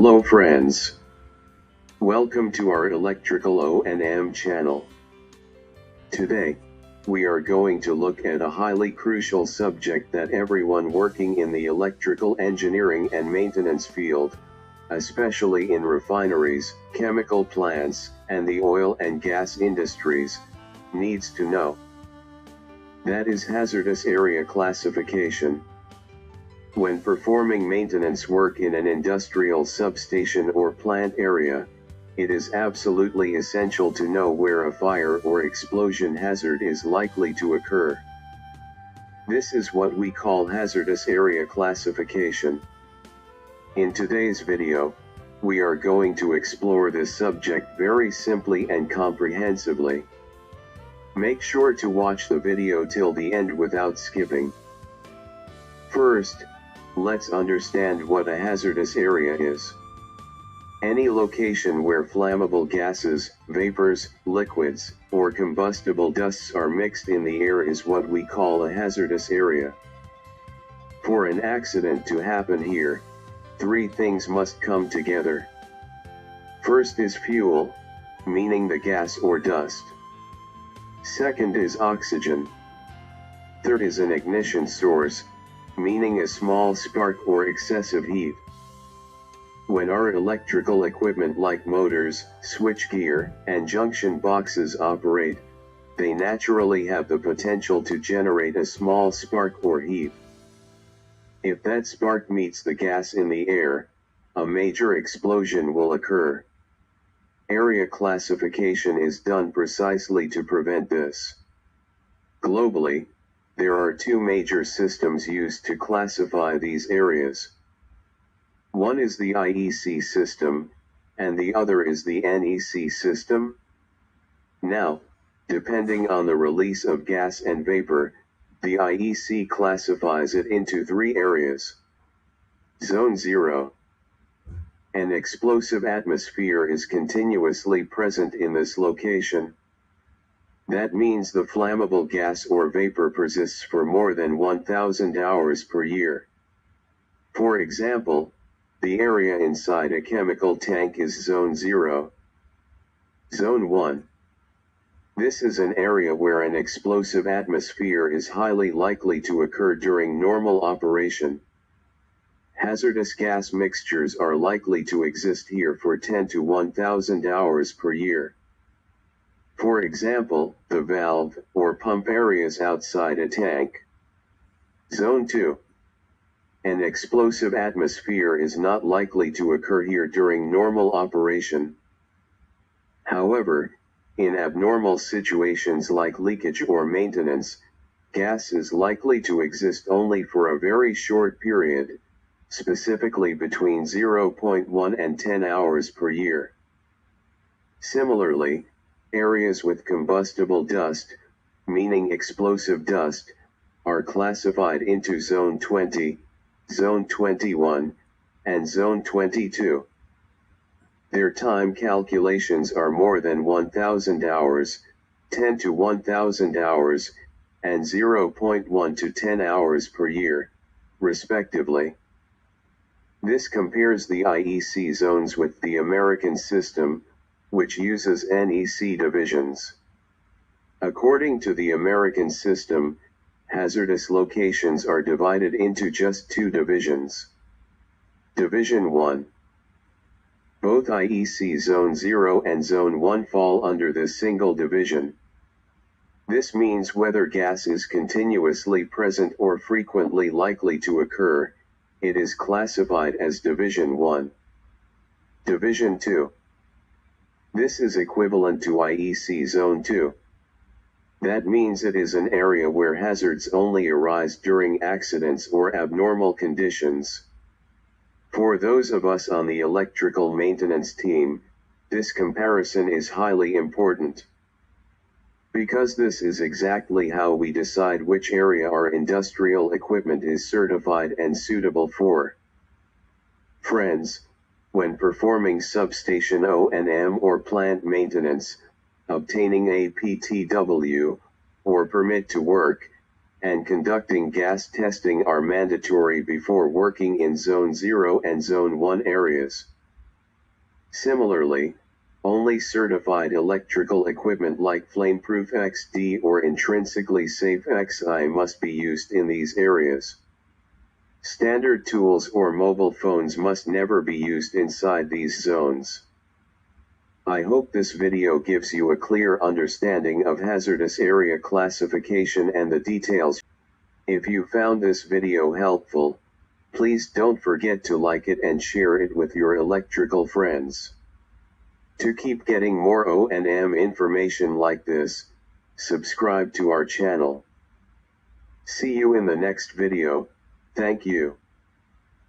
Hello friends. Welcome to our electrical O&M channel. Today, we are going to look at a highly crucial subject that everyone working in the electrical engineering and maintenance field, especially in refineries, chemical plants, and the oil and gas industries, needs to know. That is hazardous area classification. When performing maintenance work in an industrial substation or plant area, it is absolutely essential to know where a fire or explosion hazard is likely to occur. This is what we call hazardous area classification. In today's video, we are going to explore this subject very simply and comprehensively. Make sure to watch the video till the end without skipping. First, let's understand what a hazardous area is. Any location where flammable gases, vapors, liquids, or combustible dusts are mixed in the air is what we call a hazardous area. For an accident to happen here, three things must come together. First is fuel, meaning the gas or dust. Second is oxygen. Third is an ignition source, meaning a small spark or excessive heat. When our electrical equipment like motors, switchgear, and junction boxes operate, they naturally have the potential to generate a small spark or heat. If that spark meets the gas in the air, a major explosion will occur. Area classification is done precisely to prevent this. Globally, there are two major systems used to classify these areas. One is the IEC system, and the other is the NEC system. Now, depending on the release of gas and vapor, the IEC classifies it into three areas. Zone 0. An explosive atmosphere is continuously present in this location. That means the flammable gas or vapor persists for more than 1,000 hours per year. For example, the area inside a chemical tank is Zone 0. Zone 1. This is an area where an explosive atmosphere is highly likely to occur during normal operation. Hazardous gas mixtures are likely to exist here for 10 to 1,000 hours per year. For example, the valve or pump areas outside a tank. Zone 2. An explosive atmosphere is not likely to occur here during normal operation. However, in abnormal situations like leakage or maintenance, gas is likely to exist only for a very short period, specifically between 0.1 and 10 hours per year. Similarly, areas with combustible dust, meaning explosive dust, are classified into Zone 20, Zone 21, and Zone 22. Their time calculations are more than 1,000 hours, 10 to 1,000 hours, and 0.1 to 10 hours per year, respectively. This compares the IEC zones with the American system, which uses NEC divisions. According to the American system, hazardous locations are divided into just two divisions. Division 1. Both IEC Zone 0 and Zone 1 fall under this single division. This means whether gas is continuously present or frequently likely to occur, it is classified as Division 1. Division 2. This is equivalent to IEC Zone 2. That means it is an area where hazards only arise during accidents or abnormal conditions. For those of us on the electrical maintenance team, this comparison is highly important. Because this is exactly how we decide which area our industrial equipment is certified and suitable for. Friends, when performing substation O&M or plant maintenance, obtaining a PTW, or permit to work, and conducting gas testing are mandatory before working in Zone 0 and Zone 1 areas. Similarly, only certified electrical equipment like flameproof XD or intrinsically safe XI must be used in these areas. Standard tools or mobile phones must never be used inside these zones. I hope this video gives you a clear understanding of hazardous area classification and the details. If you found this video helpful, please don't forget to like it and share it with your electrical friends. To keep getting more O&M information like this, subscribe to our channel. See you in the next video. Thank you.